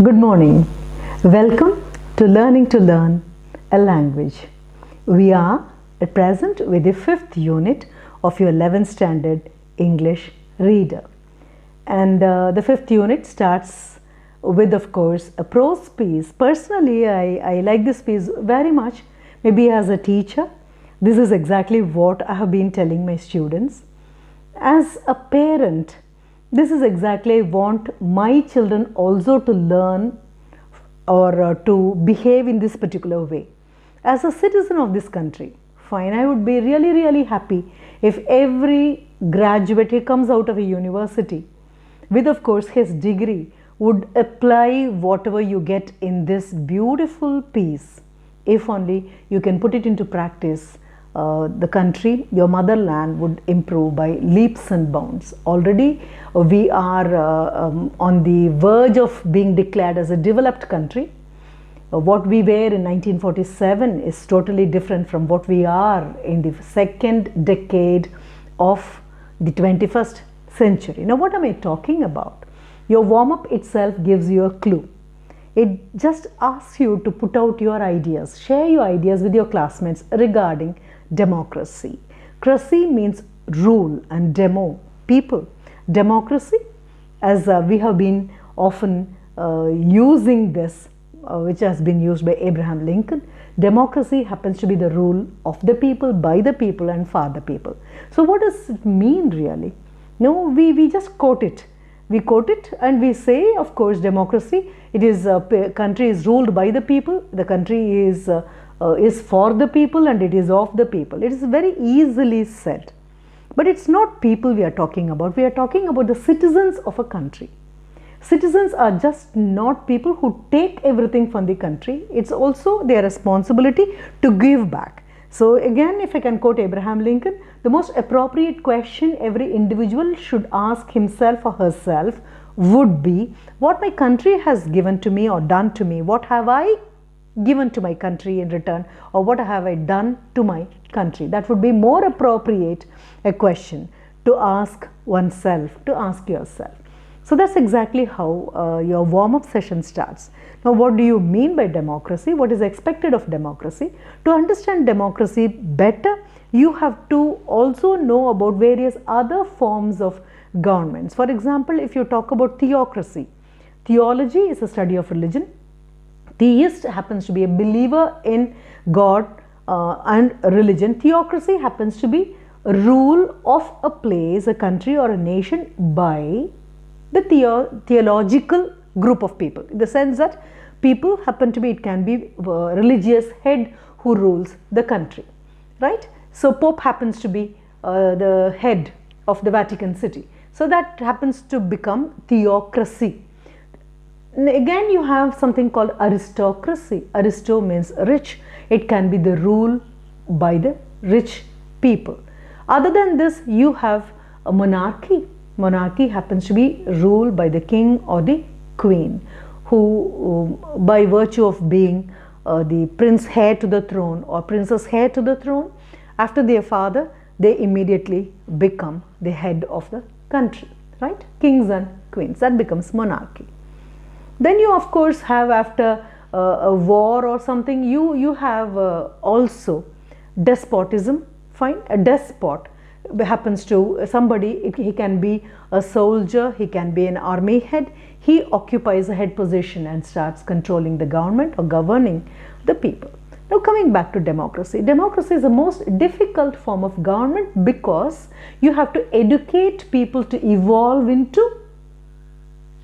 Good morning. Welcome to Learning to Learn a Language. We are at present with the 5th unit of your 11th standard English reader. And the 5th unit starts with, of course, a prose piece. Personally, I like this piece very much. Maybe as a teacher, this is exactly what I have been telling my students. As a parent, this is exactly I want my children also to learn or to behave in this particular way. As a citizen of this country, fine, I would be really happy if every graduate who comes out of a university with, of course, his degree would apply whatever you get in this beautiful piece. If only you can put it into practice, the country, your motherland, would improve by leaps and bounds. Already we are on the verge of being declared as a developed country. What we were in 1947 is totally different from what we are in the second decade of the 21st century. Now, what am I talking about? Your warm-up itself gives you a clue. It just asks you to put out your ideas, share your ideas with your classmates regarding democracy. Cracy means rule and demo, people. Democracy, as we have been often using this, which has been used by Abraham Lincoln, democracy happens to be the rule of the people, by the people and for the people. So what does it mean really? No, we just quote it. We quote it and we say, of course, democracy, it is country is ruled by the people, the country is for the people and it is of the people. It is very easily said. But it's not people we are talking about. We are talking about the citizens of a country. Citizens are just not people who take everything from the country. It's also their responsibility to give back. So again, if I can quote Abraham Lincoln, the most appropriate question every individual should ask himself or herself would be, what my country has given to me or done to me, what have I given to my country in return, or what have I done to my country? That would be more appropriate a question to ask oneself, to ask yourself. So that's exactly how your warm-up session starts. Now, what do you mean by democracy? What is expected of democracy? To understand democracy better, you have to also know about various other forms of governments. For example, if you talk about theocracy, theology is a study of religion. Theist happens to be a believer in God and religion. Theocracy happens to be a rule of a place, a country or a nation by the theological group of people, in the sense that people happen to be, it can be religious head who rules the country, right? So Pope happens to be the head of the Vatican City. So that happens to become theocracy. Again, you have something called aristocracy. Aristo means rich. It can be the rule by the rich people. Other than this, you have a monarchy. Monarchy happens to be ruled by the king or the queen, who by virtue of being the prince heir to the throne or princess heir to the throne, after their father, they immediately become the head of the country, right? Kings and queens, that becomes monarchy. Then you, of course, have, after a war or something, you have also despotism. Fine, a despot happens to somebody, he can be a soldier, he can be an army head, he occupies a head position and starts controlling the government or governing the people. Now, coming back to democracy, democracy is the most difficult form of government because you have to educate people to evolve into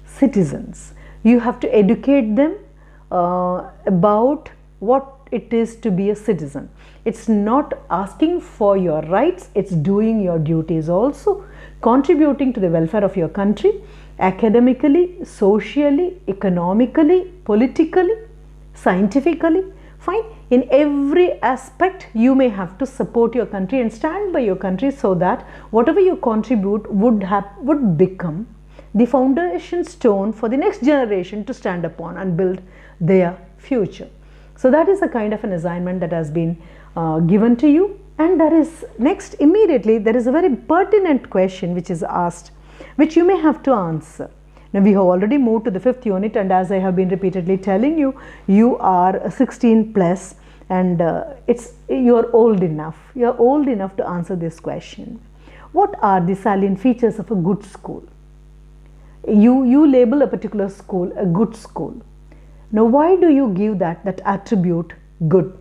citizens. You have to educate them about what it is to be a citizen. It's not asking for your rights, it's doing your duties also, contributing to the welfare of your country, academically, socially, economically, politically, scientifically. Fine, in every aspect you may have to support your country and stand by your country so that whatever you contribute would become the foundation stone for the next generation to stand upon and build their future. So that is a kind of an assignment that has been given to you. And there is next, immediately, there is a very pertinent question which is asked, which you may have to answer. Now we have already moved to the 5th unit, and as I have been repeatedly telling you, you are 16 plus, and you are old enough. You are old enough to answer this question. What are the salient features of a good school? You label a particular school a good school. Now why do you give that attribute good?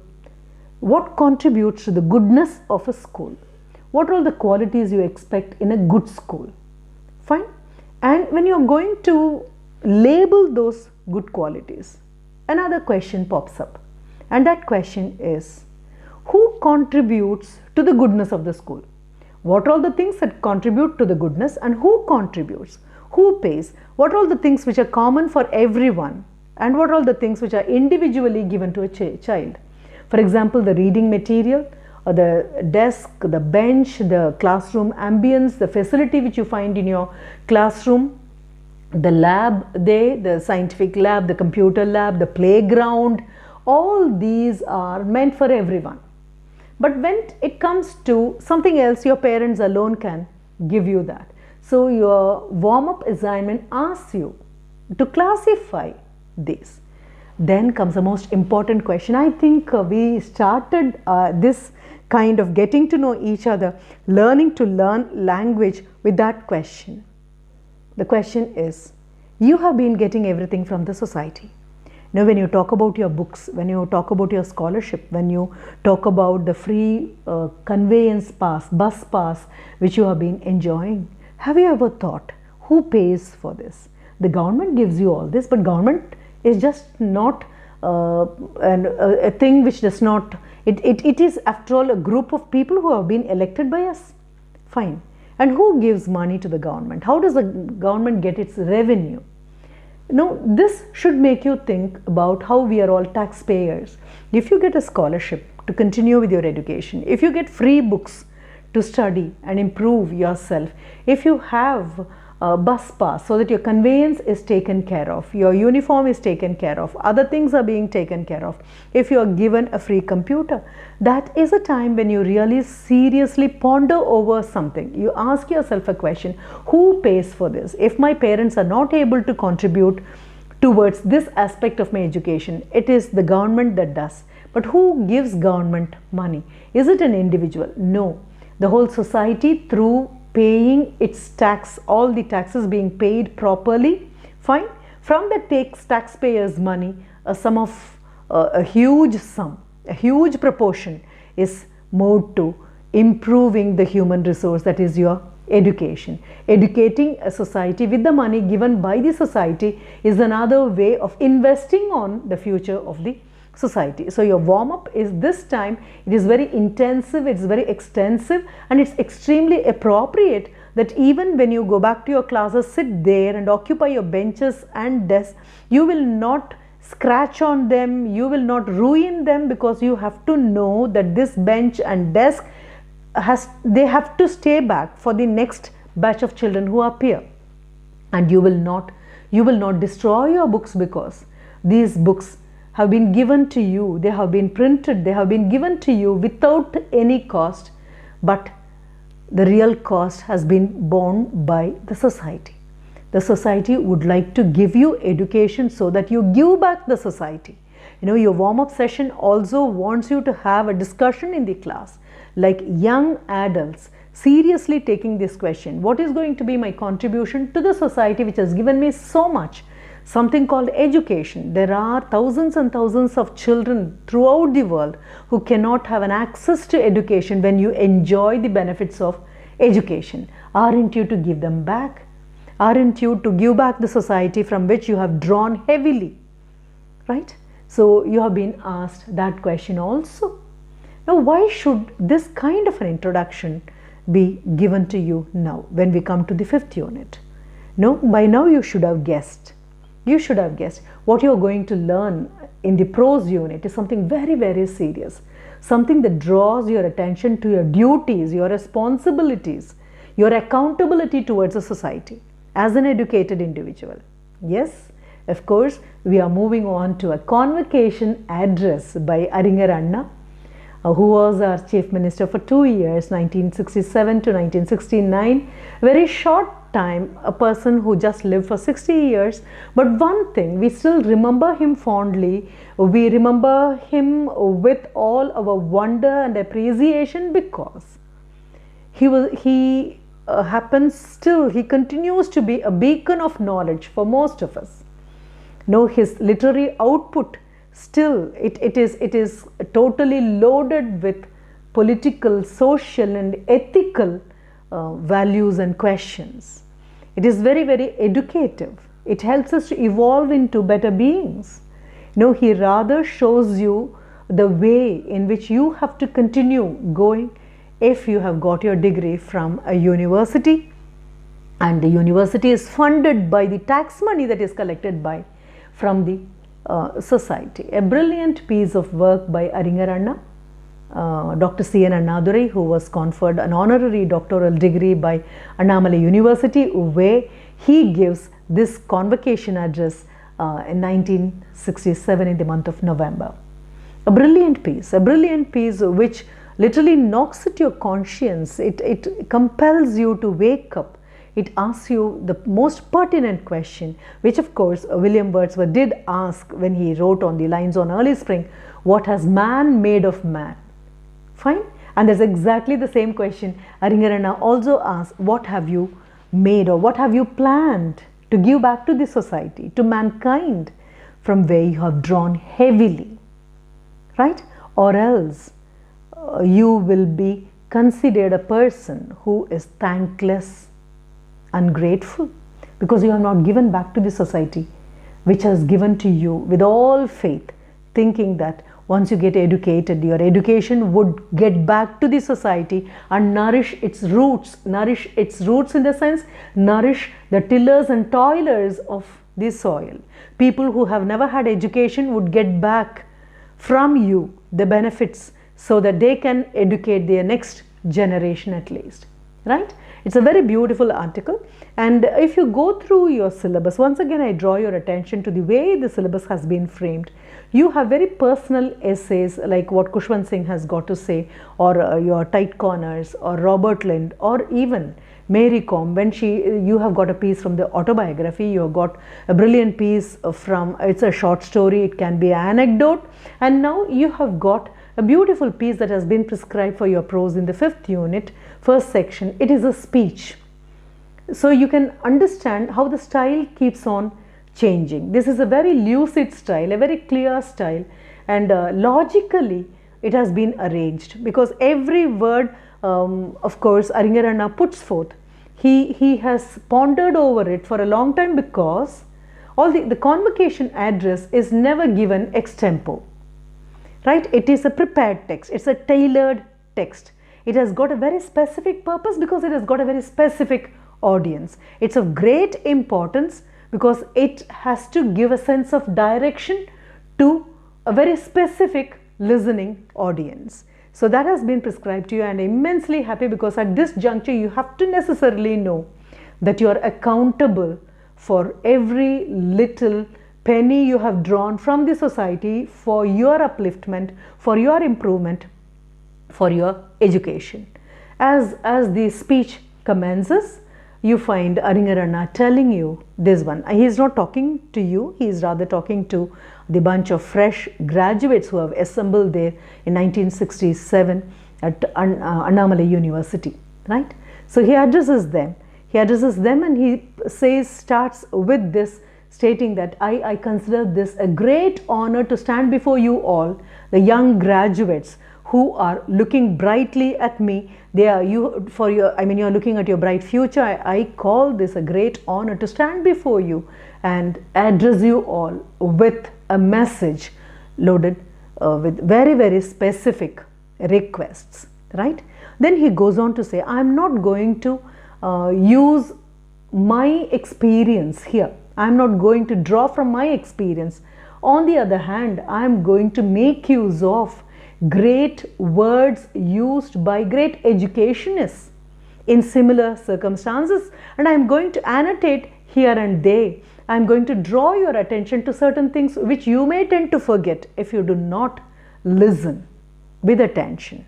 What contributes to the goodness of a school? What are all the qualities you expect in a good school? Fine. And when you are going to label those good qualities, another question pops up, and that question is, who contributes to the goodness of the school? What are all the things that contribute to the goodness, and who contributes? Who pays? What are all the things which are common for everyone, and what are all the things which are individually given to a child? For example, the reading material, or the desk, the bench, the classroom ambience, the facility which you find in your classroom, the lab, the scientific lab, the computer lab, the playground, all these are meant for everyone. But when it comes to something else, your parents alone can give you that. So your warm-up assignment asks you to classify these. Then comes the most important question. I think we started this kind of getting to know each other, learning to learn language with that question. The question is, you have been getting everything from the society. Now when you talk about your books, when you talk about your scholarship, when you talk about the free conveyance pass, bus pass, which you have been enjoying, have you ever thought who pays for this? The government gives you all this, but government is just not a thing which does not, it is after all a group of people who have been elected by us. Fine. And who gives money to the government? How does the government get its revenue? Now, this should make you think about how we are all taxpayers. If you get a scholarship to continue with your education, if you get free books to study and improve yourself, if you have a bus pass so that your conveyance is taken care of, your uniform is taken care of, other things are being taken care of, if you are given a free computer, that is a time when you really seriously ponder over something. You ask yourself a question, who pays for this? If my parents are not able to contribute towards this aspect of my education, it is the government that does. But who gives government money? Is it an individual? No. The whole society, through paying its tax, all the taxes being paid properly, fine. From the taxpayers' money, a huge proportion is moved to improving the human resource, that is your education. Educating a society with the money given by the society is another way of investing on the future of the society. So your warm-up is this time, it is very intensive, it's very extensive, and it's extremely appropriate that even when you go back to your classes, sit there and occupy your benches and desks, you will not scratch on them, you will not ruin them, because you have to know that this bench and desk they have to stay back for the next batch of children who appear. And you will not destroy your books, because these books have been given to you, they have been printed, they have been given to you without any cost, but the real cost has been borne by the society. The society would like to give you education so that you give back the society. You know, your warm-up session also wants you to have a discussion in the class, like young adults seriously taking this question, what is going to be my contribution to the society which has given me so much? Something called education. There are thousands and thousands of children throughout the world who cannot have an access to education when you enjoy the benefits of education. Aren't you to give them back? Aren't you to give back the society from which you have drawn heavily? Right? So you have been asked that question also. Now, why should this kind of an introduction be given to you now when we come to the 5th unit? No, by now you should have guessed. You should have guessed what you are going to learn in the prose unit is something very, very serious. Something that draws your attention to your duties, your responsibilities, your accountability towards a society as an educated individual. Yes, of course, we are moving on to a convocation address by Aringer Anna, who was our Chief Minister for 2 years, 1967 to 1969. Very short time, a person who just lived for 60 years, but one thing, we still remember him fondly. We remember him with all our wonder and appreciation because he happens still, he continues to be a beacon of knowledge for most of us. No, his literary output still, it is totally loaded with political, social and ethical values and questions. It is very, very educative. It helps us to evolve into better beings. No, he rather shows you the way in which you have to continue going if you have got your degree from a university, and the university is funded by the tax money that is collected from the society. A brilliant piece of work by Aringaranna, Dr. C.N. Annadurai, who was conferred an honorary doctoral degree by Annamalai University, where he gives this convocation address in 1967 in the month of November. A brilliant piece which literally knocks at your conscience. It compels you to wake up. It asks you the most pertinent question, which of course William Wordsworth did ask when he wrote on the lines on Early Spring, what has man made of man? Fine. And there's exactly the same question Aringaranna also asks, what have you made or what have you planned to give back to the society, to mankind, from where you have drawn heavily, right? Or else you will be considered a person who is thankless, ungrateful, because you have not given back to the society which has given to you with all faith, thinking that once you get educated, your education would get back to the society and nourish its roots in the sense, nourish the tillers and toilers of the soil. People who have never had education would get back from you the benefits so that they can educate their next generation at least, right? It's a very beautiful article, and if you go through your syllabus, once again I draw your attention to the way the syllabus has been framed. You have very personal essays like what Khushwant Singh has got to say, or your Tight Corners, or Robert Lind, or even Mary Kom, when you have got a piece from the autobiography, you have got a brilliant piece from, it's a short story, it can be an anecdote, and now you have got a beautiful piece that has been prescribed for your prose in the 5th unit, first section. It is a speech. So you can understand how the style keeps on changing. This is a very lucid style, a very clear style, and logically it has been arranged, because every word, of course, Aringaranna puts forth. He has pondered over it for a long time, because all the convocation address is never given extempo. Right? It is a prepared text. It's a tailored text. It has got a very specific purpose because it has got a very specific audience. It's of great importance because it has to give a sense of direction to a very specific listening audience. So that has been prescribed to you, and I'm immensely happy because at this juncture you have to necessarily know that you are accountable for every little penny you have drawn from the society for your upliftment, for your improvement, for your education. As the speech commences, you find Aringaranna telling you this one. He is not talking to you, he is rather talking to the bunch of fresh graduates who have assembled there in 1967 at Annamalai University, right? So he addresses them. And he starts with this, stating that I consider this a great honor to stand before you all, the young graduates who are looking brightly at me. You're looking at your bright future. I call this a great honor to stand before you and address you all with a message loaded with very, very specific requests, right? Then he goes on to say, I'm not going to use my experience here. I'm not going to draw from my experience. On the other hand, I'm going to make use of great words used by great educationists in similar circumstances, and I'm going to annotate here and there. I'm going to draw your attention to certain things which you may tend to forget if you do not listen with attention.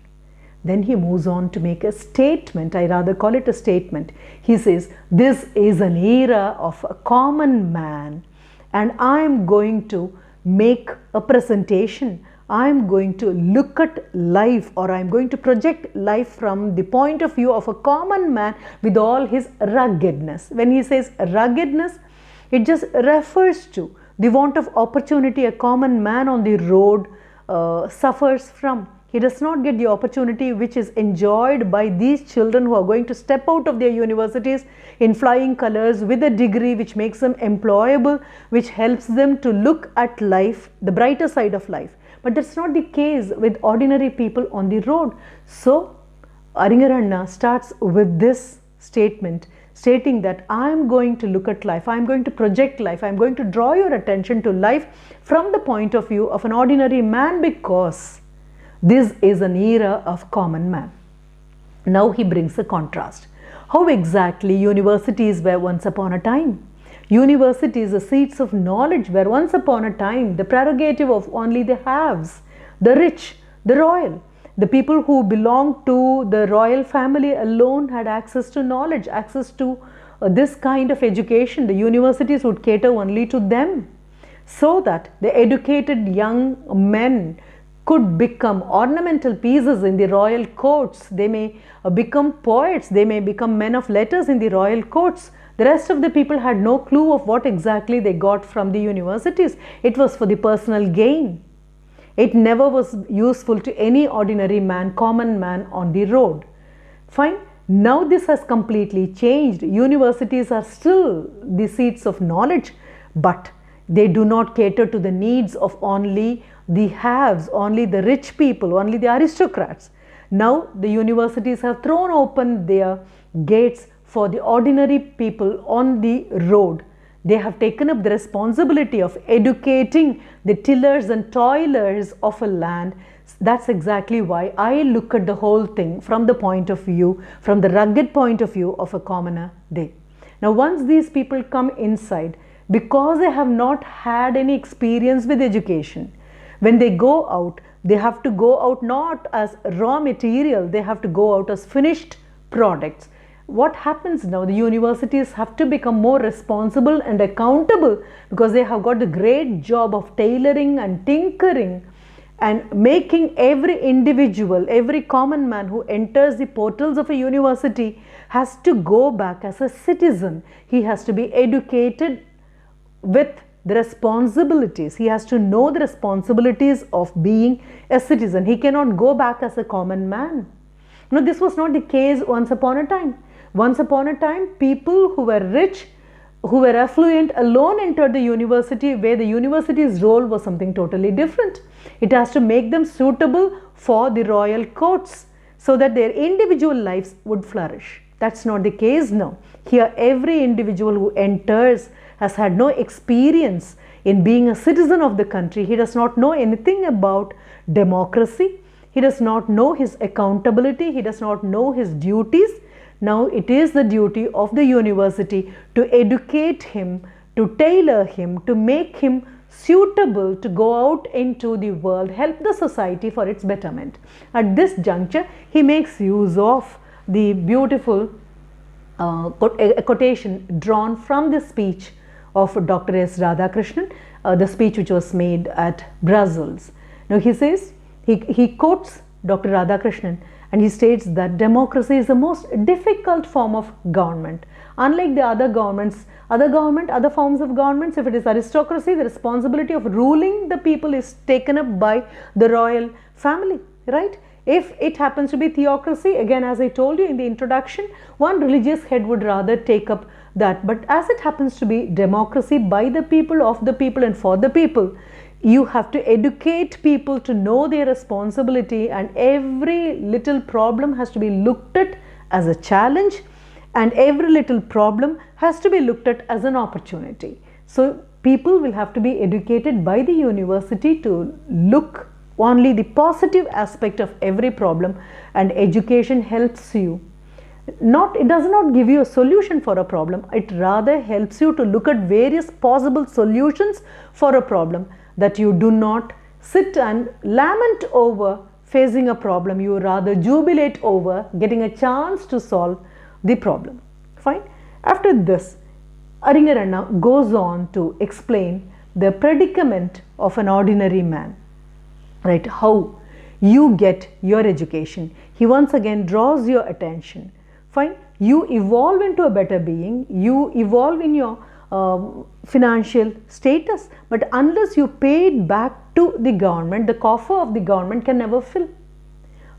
Then he moves on to make a statement. I rather call it a statement. He says, this is an era of a common man, and I am going to make a presentation. I am going to look at life, or I am going to project life from the point of view of a common man with all his ruggedness. When he says ruggedness, it just refers to the want of opportunity a common man on the road suffers from. He does not get the opportunity which is enjoyed by these children who are going to step out of their universities in flying colors with a degree which makes them employable, which helps them to look at life, the brighter side of life. But that's not the case with ordinary people on the road. So Aringaranna starts with this statement, stating that I am going to look at life, I am going to project life, I am going to draw your attention to life from the point of view of an ordinary man, because this is an era of common man. Now he brings a contrast. How exactly universities were once upon a time. Universities, the seats of knowledge, were once upon a time the prerogative of only the haves, the rich, the royal. The people who belonged to the royal family alone had access to knowledge, access to this kind of education. The universities would cater only to them, so that the educated young men could become ornamental pieces in the royal courts. They may become poets, they may become men of letters in the royal courts. The rest of the people had no clue of what exactly they got from the universities. It was for the personal gain. It never was useful to any ordinary man, common man on the road. Fine. Now this has completely changed. Universities are still the seats of knowledge, but they do not cater to the needs of only the haves, only the rich people, only the aristocrats. Now the universities have thrown open their gates for the ordinary people on the road. They have taken up the responsibility of educating the tillers and toilers of a land. That's exactly why I look at the whole thing from the point of view, from the rugged point of view of a commoner day. Now once these people come inside, because they have not had any experience with education, when they go out, they have to go out not as raw material, they have to go out as finished products. What happens now? The universities have to become more responsible and accountable, because they have got the great job of tailoring and tinkering and making every individual, every common man who enters the portals of a university has to go back as a citizen. He has to be educated with the responsibilities. He has to know the responsibilities of being a citizen. He cannot go back as a common man. No, this was not the case once upon a time. Once upon a time, people who were rich, who were affluent alone entered the university, where the university's role was something totally different. It has to make them suitable for the royal courts so that their individual lives would flourish. That's not the case now. Here, every individual who enters has had no experience in being a citizen of the country. He does not know anything about democracy. He does not know his accountability. He does not know his duties. Now it is the duty of the university to educate him, to tailor him, to make him suitable to go out into the world, help the society for its betterment. At this juncture, he makes use of the beautiful quotation drawn from the speech of Dr. S. Radhakrishnan, the speech which was made at Brussels. Now he says, he quotes Dr. Radhakrishnan, and he states that democracy is the most difficult form of government. Unlike the other governments, other forms of governments, if it is aristocracy, the responsibility of ruling the people is taken up by the royal family, right? If it happens to be theocracy, again, as I told you in the introduction, one religious head would rather take up that. But as it happens to be democracy, by the people, of the people, and for the people, you have to educate people to know their responsibility, and every little problem has to be looked at as a challenge, and every little problem has to be looked at as an opportunity. So people will have to be educated by the university to look only the positive aspect of every problem, and education helps you. It does not give you a solution for a problem, it rather helps you to look at various possible solutions for a problem, that you do not sit and lament over facing a problem, you rather jubilate over getting a chance to solve the problem. Fine. After this, Aringaranna goes on to explain the predicament of an ordinary man, right? How you get your education. He once again draws your attention. Fine. You evolve into a better being, you evolve in your financial status, but unless you pay it back to the government, the coffer of the government can never fill.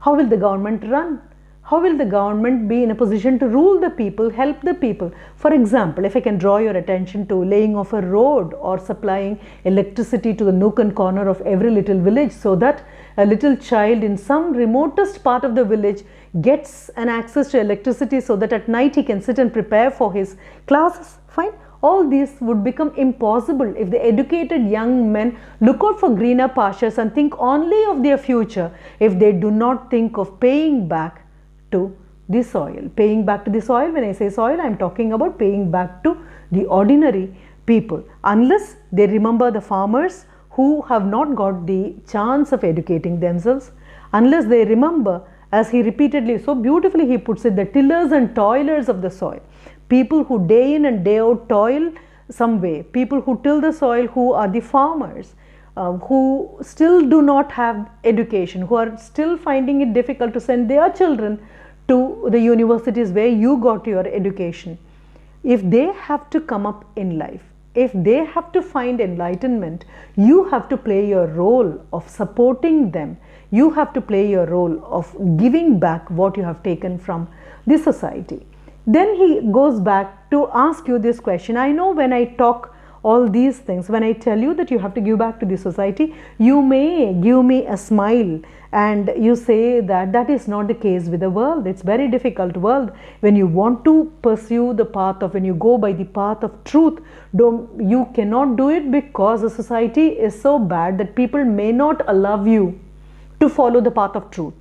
How will the government run? How will the government be in a position to rule the people, help the people? For example, if I can draw your attention to laying off a road or supplying electricity to the nook and corner of every little village, so that a little child in some remotest part of the village gets an access to electricity, so that at night he can sit and prepare for his classes. Fine. All these would become impossible if the educated young men look out for greener pastures and think only of their future, if they do not think of paying back to the soil. Paying back to the soil, when I say soil, I am talking about paying back to the ordinary people. Unless they remember the farmers who have not got the chance of educating themselves, unless they remember, as he repeatedly, so beautifully he puts it, the tillers and toilers of the soil. People who day in and day out toil some way, people who till the soil, who are the farmers, who still do not have education, who are still finding it difficult to send their children to the universities where you got your education. If they have to come up in life, if they have to find enlightenment, you have to play your role of supporting them. You have to play your role of giving back what you have taken from the society. Then he goes back to ask you this question. I know when I talk all these things, when I tell you that you have to give back to the society, you may give me a smile and you say that that is not the case with the world. It's very difficult world. When you want to pursue the path of, when you go by the path of truth, you cannot do it because the society is so bad that people may not allow you to follow the path of truth.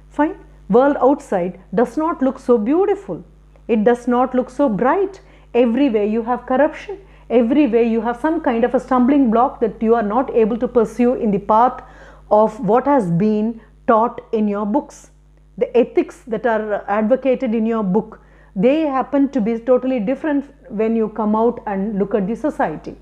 Fine. World outside does not look so beautiful. It does not look so bright. Everywhere you have corruption. Everywhere you have some kind of a stumbling block that you are not able to pursue in the path of what has been taught in your books. The ethics that are advocated in your book, they happen to be totally different when you come out and look at the society.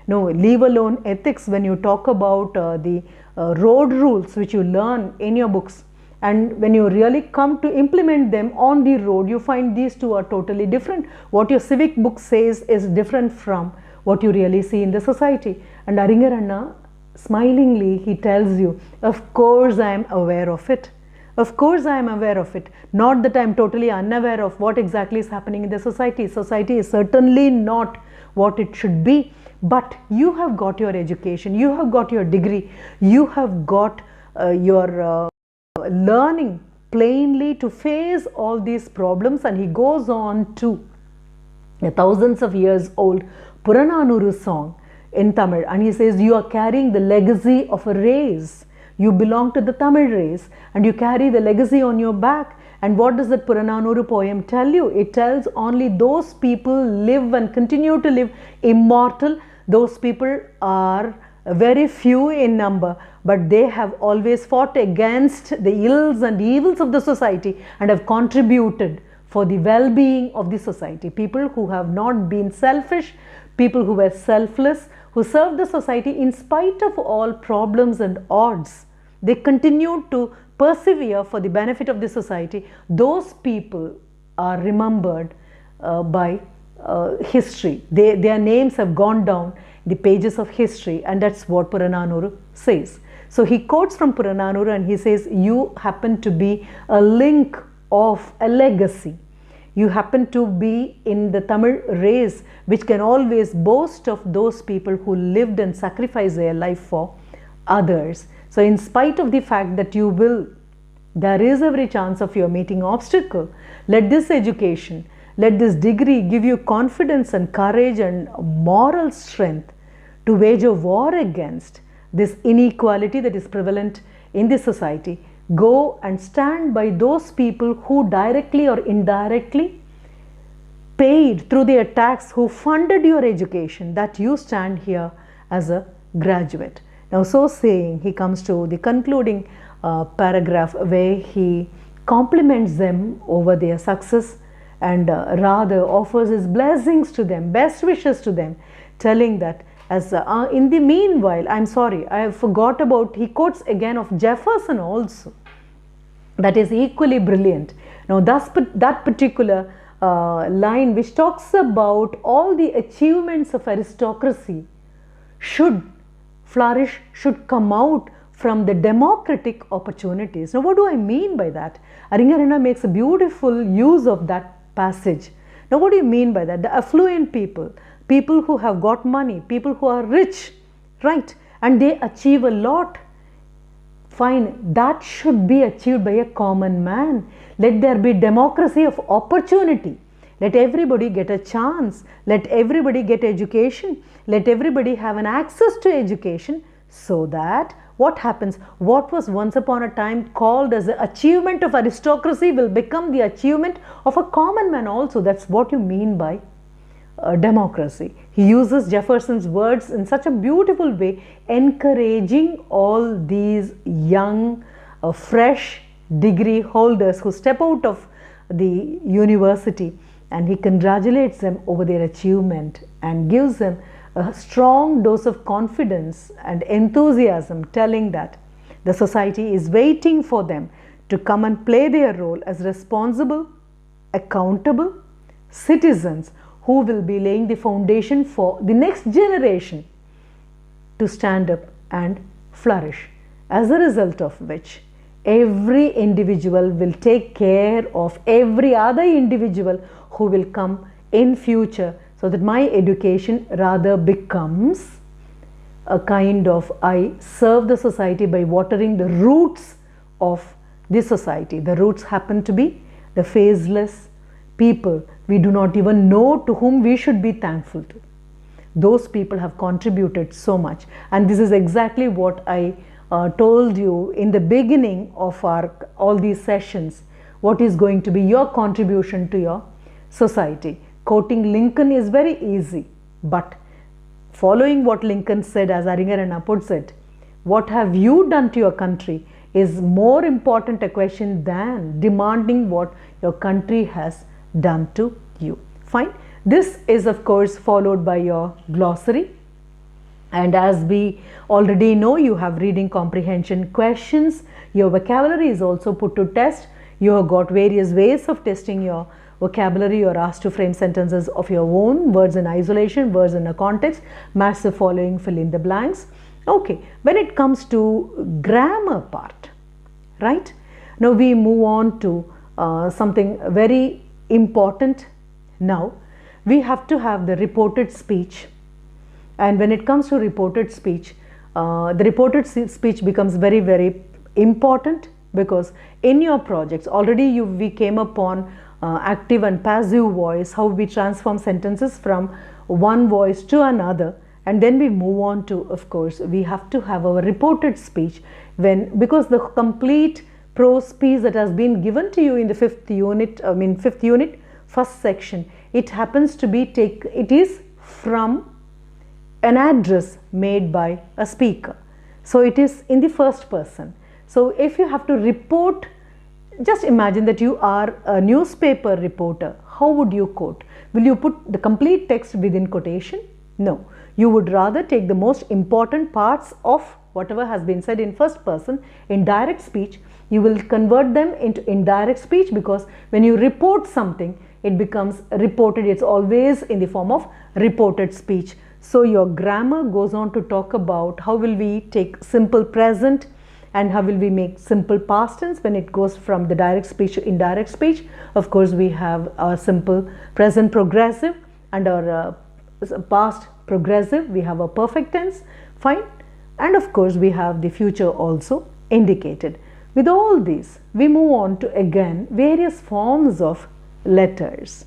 No, leave alone ethics. When you talk about the road rules which you learn in your books, and when you really come to implement them on the road, you find these two are totally different. What your civic book says is different from what you really see in the society. And Aringaranna, smilingly, he tells you, of course I am aware of it. Of course I am aware of it. Not that I am totally unaware of what exactly is happening in the society. Society is certainly not what it should be. But you have got your education, you have got your degree, you have got your learning plainly to face all these problems. And he goes on to a thousands of years old Purananuru song in Tamil, and he says, you are carrying the legacy of a race. You belong to the Tamil race and you carry the legacy on your back. And what does that Purananuru poem tell you? It tells only those people live and continue to live immortal. Those people are very few in number, but they have always fought against the ills and evils of the society and have contributed for the well-being of the society. People who have not been selfish, people who were selfless, who served the society in spite of all problems and odds. They continued to persevere for the benefit of the society. Those people are remembered by history. Their names have gone down the pages of history, and that's what Purananuru says. So he quotes from Purananuru and he says, you happen to be a link of a legacy. You happen to be in the Tamil race which can always boast of those people who lived and sacrificed their life for others. So in spite of the fact that there is every chance of your meeting obstacle, let this education, let this degree give you confidence and courage and moral strength to wage a war against this inequality that is prevalent in this society. Go and stand by those people who directly or indirectly paid through their tax, who funded your education, that you stand here as a graduate. Now, so saying, he comes to the concluding paragraph where he compliments them over their success and rather offers his blessings to them, best wishes to them, telling that as in the meanwhile, I'm sorry, I forgot about, he quotes again of Jefferson also, that is equally brilliant. Now that particular line which talks about all the achievements of aristocracy should flourish, should come out from the democratic opportunities. Now what do I mean by that? Aringarana makes a beautiful use of that passage. Now what do you mean by that? The affluent people, people who have got money, people who are rich, right, and they achieve a lot. Fine, that should be achieved by a common man. Let there be democracy of opportunity. Let everybody get a chance. Let everybody get education. Let everybody have an access to education, so that what happens, what was once upon a time called as the achievement of aristocracy will become the achievement of a common man also. That's what you mean by democracy. He uses Jefferson's words in such a beautiful way, encouraging all these young, fresh degree holders who step out of the university, and he congratulates them over their achievement and gives them a strong dose of confidence and enthusiasm, telling that the society is waiting for them to come and play their role as responsible, accountable citizens who will be laying the foundation for the next generation to stand up and flourish, as a result of which every individual will take care of every other individual who will come in future, so that my education rather becomes a kind of, I serve the society by watering the roots of the society. The roots happen to be the faceless people we do not even know, to whom we should be thankful to. Those people have contributed so much, and this is exactly what I told you in the beginning of all these sessions. What is going to be your contribution to your society? Quoting Lincoln is very easy, but following what Lincoln said, as Aringarana puts it, what have you done to your country, is more important a question than demanding what your country has done to you. Fine. This is of course followed by your glossary, and as we already know, you have reading comprehension questions. Your vocabulary is also put to test. You have got various ways of testing your vocabulary. You are asked to frame sentences of your own, words in isolation, words in a context, match the following, fill in the blanks. Okay, when it comes to grammar part, right, now we move on to something very important. Now we have to have the reported speech, and when it comes to reported speech, the reported speech becomes very important, because in your projects already we came upon active and passive voice, how we transform sentences from one voice to another, and then we move on to, of course, we have to have our reported speech, because the complete prose speech that has been given to you in the fifth unit, first section, it happens to be it is from an address made by a speaker, so it is in the first person. So if you have to report, just imagine that you are a newspaper reporter. How would you quote? Will you put the complete text within quotation? No, you would rather take the most important parts of whatever has been said in first person in direct speech. You will convert them into indirect speech, because when you report something, it becomes reported. It's always in the form of reported speech. So your grammar goes on to talk about how will we take simple present and how will we make simple past tense when it goes from the direct speech to indirect speech. Of course, we have our simple present progressive and our past progressive. We have a perfect tense, fine, and of course we have the future also indicated. With all these, we move on to again various forms of letters.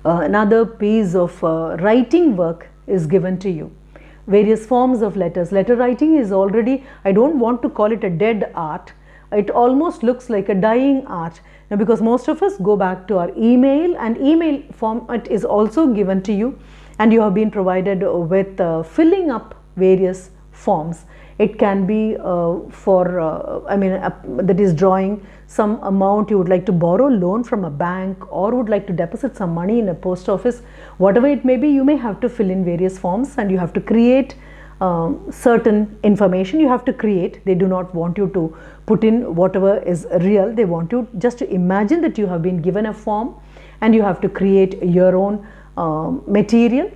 Another piece of writing work is given to you. Various forms of letters. Letter writing is already, I don't want to call it a dead art. It almost looks like a dying art. Now, because most of us go back to our email, and email format is also given to you, and you have been provided with filling up various forms. It can be that is drawing some amount you would like to borrow loan from a bank, or would like to deposit some money in a post office. Whatever it may be, you may have to fill in various forms, and you have to create certain information you have to create. They do not want you to put in whatever is real. They want you just to imagine that you have been given a form and you have to create your own material,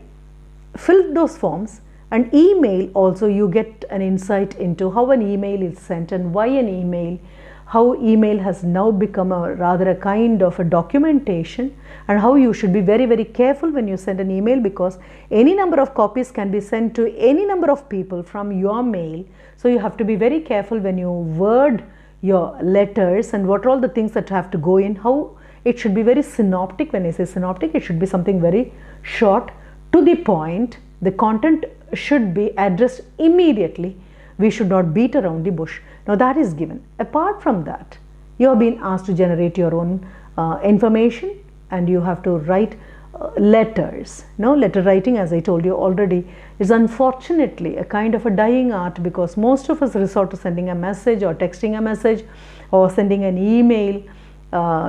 fill those forms. And email also, you get an insight into how an email is sent and why an email, how email has now become a kind of a documentation, and how you should be very, very careful when you send an email, because any number of copies can be sent to any number of people from your mail. So you have to be very careful when you word your letters, and what are all the things that have to go in, how it should be very synoptic. When I say synoptic, it should be something very short, to the point. The content should be addressed immediately. We should not beat around the bush. Now that is given. Apart from that, you have been asked to generate your own information, and you have to write letters. Now, letter writing, as I told you already, is unfortunately a kind of a dying art, because most of us resort to sending a message or texting a message or sending an email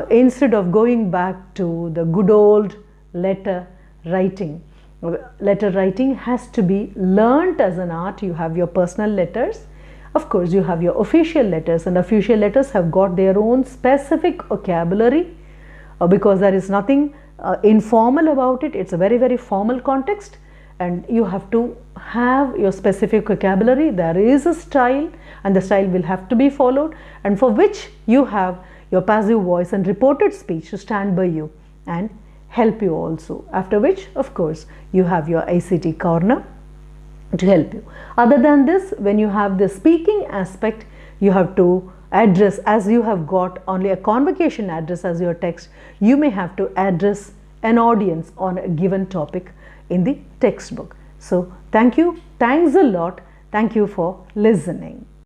instead of going back to the good old letter writing. Letter writing has to be learnt as an art. You have your personal letters. Of course, you have your official letters, and official letters have got their own specific vocabulary because there is nothing informal about it. It's a very, very formal context, and you have to have your specific vocabulary. There is a style, and the style will have to be followed, and for which you have your passive voice and reported speech to stand by you and help you also. After which, of course, you have your ICT corner to help you. Other than this, when you have the speaking aspect, you have to address, as you have got only a convocation address as your text, you may have to address an audience on a given topic in the textbook. So thank you. Thanks a lot. Thank you for listening.